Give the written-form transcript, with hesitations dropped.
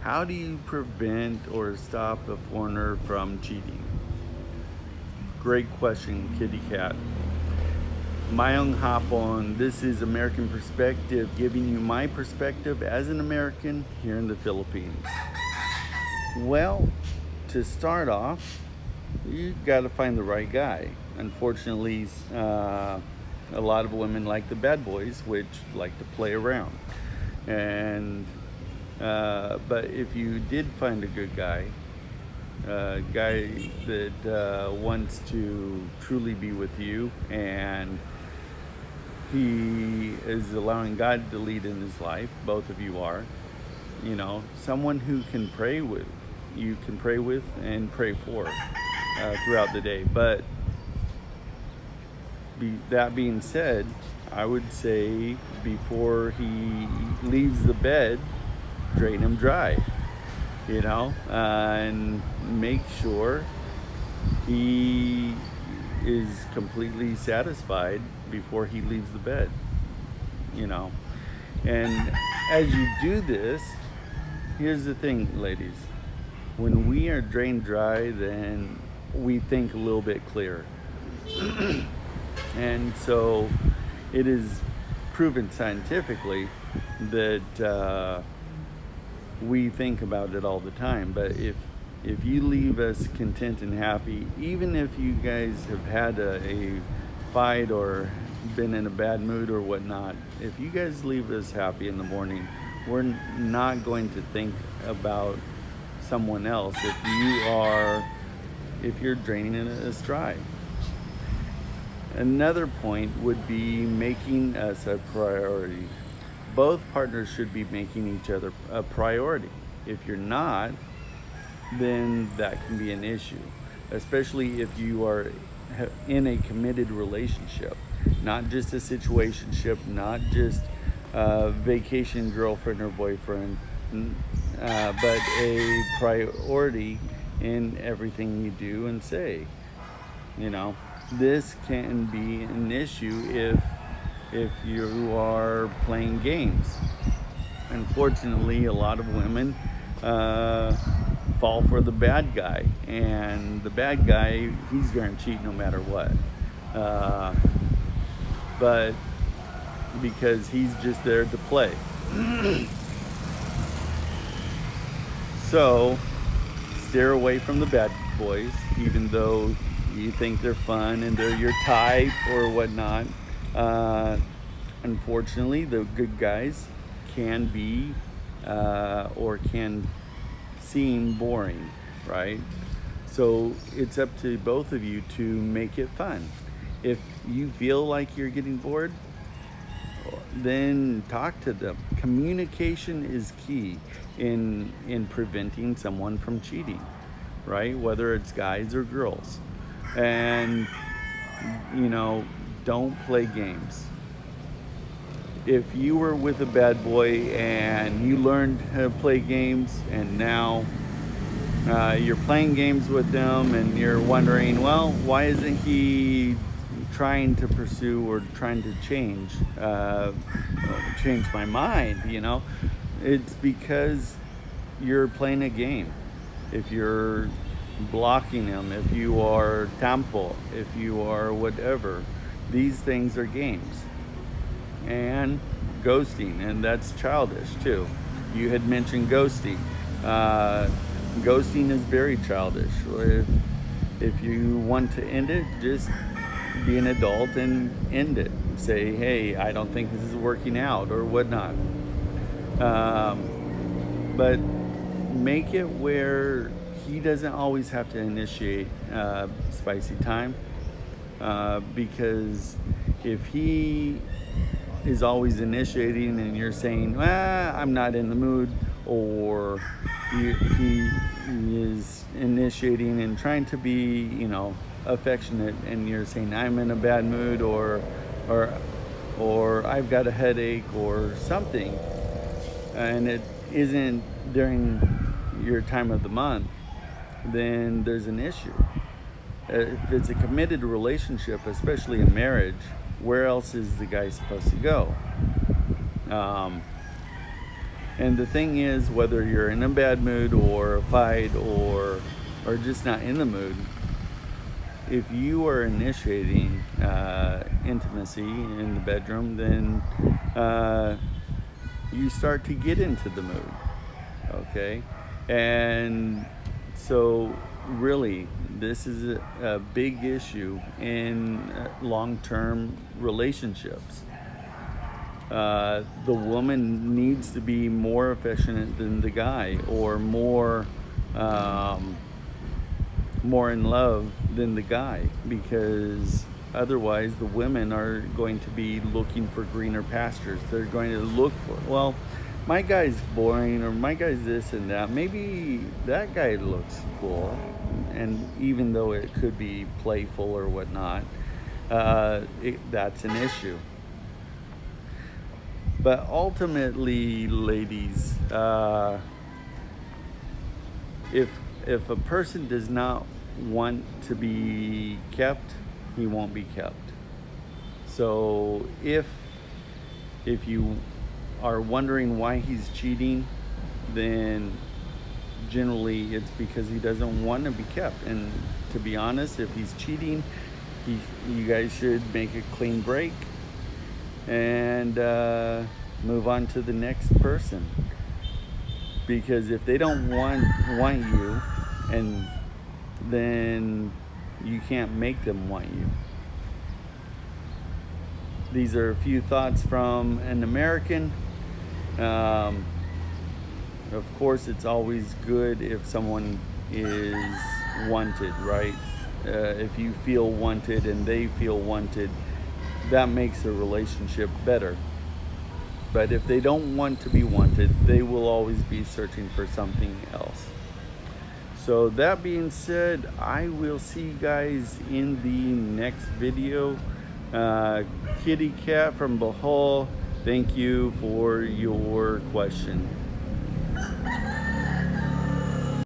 How do you prevent or stop a foreigner from cheating? Great question, Kitty Cat. Mayong hapon, this is American Perspective, giving you my perspective as an American here in the Philippines. Well, to start off, you got to find the right guy. Unfortunately, a lot of women like the bad boys, which like to play around. And but if you did find a good guy, a guy that wants to truly be with you, and he is allowing God to lead in his life, both of you are, someone who can pray with, you can pray with and pray for throughout the day. But that being said, I would say before he leaves the bed, drain him dry, and make sure he is completely satisfied before he leaves the bed, And as you do this, here's the thing, ladies. When we are drained dry, then we think a little bit clearer. And so it is proven scientifically that we think about it all the time. But if you leave us content and happy, even if you guys have had a fight or been in a bad mood or whatnot, if you guys leave us happy in the morning, we're not going to think about someone else if you're draining us dry. Another point would be making us a priority. Both partners should be making each other a priority. If you're not, then that can be an issue, especially if you are in a committed relationship, not just a situationship, not just a vacation girlfriend or boyfriend, but a priority in everything you do and say. This can be an issue if you are playing games. Unfortunately, a lot of women fall for the bad guy, and the bad guy, he's going to cheat no matter what. But because he's just there to play. So steer away from the bad boys, even though you think they're fun and they're your type or whatnot. Unfortunately, the good guys can be or can seem boring, right? So it's up to both of you to make it fun. If you feel like you're getting bored, then talk to them. Communication is key in preventing someone from cheating, right? Whether it's guys or girls. And don't play games. If you were with a bad boy and you learned how to play games, and now you're playing games with them and you're wondering, well, why isn't he trying to pursue or trying to change my mind, it's because you're playing a game. If you're blocking him, if you are tampo, if you are whatever, these things are games. And ghosting, and that's childish too. You had mentioned ghosting. Ghosting is very childish. If you want to end it, just be an adult and end it. Say, hey, I don't think this is working out or whatnot. But make it where he doesn't always have to initiate spicy time, because if he is always initiating and you're saying, I'm not in the mood, or he is initiating and trying to be, affectionate, and you're saying, I'm in a bad mood, or I've got a headache or something, and it isn't during your time of the month, then there's an issue. If it's a committed relationship, especially a marriage, where else is the guy supposed to go? And the thing is, whether you're in a bad mood or a fight or just not in the mood, if you are initiating intimacy in the bedroom, then you start to get into the mood, okay? And so really, this is a big issue in long-term relationships. The woman needs to be more affectionate than the guy, or more in love than the guy, because otherwise the women are going to be looking for greener pastures. They're going to look for, well, my guy's boring, or my guy's this and that. Maybe that guy looks cool, and even though it could be playful or whatnot, that's an issue. But ultimately, ladies, if a person does not want to be kept, he won't be kept. So if you are wondering why he's cheating, then generally it's because he doesn't want to be kept. And to be honest, if he's cheating, you guys should make a clean break and move on to the next person. Because if they don't want you, and then you can't make them want you. These are a few thoughts from an American. Of course, it's always good if someone is wanted, right? If you feel wanted and they feel wanted, that makes a relationship better. But if they don't want to be wanted, they will always be searching for something else. So that being said, I will see you guys in the next video. Kitty Cat from Bohol, thank you for your question.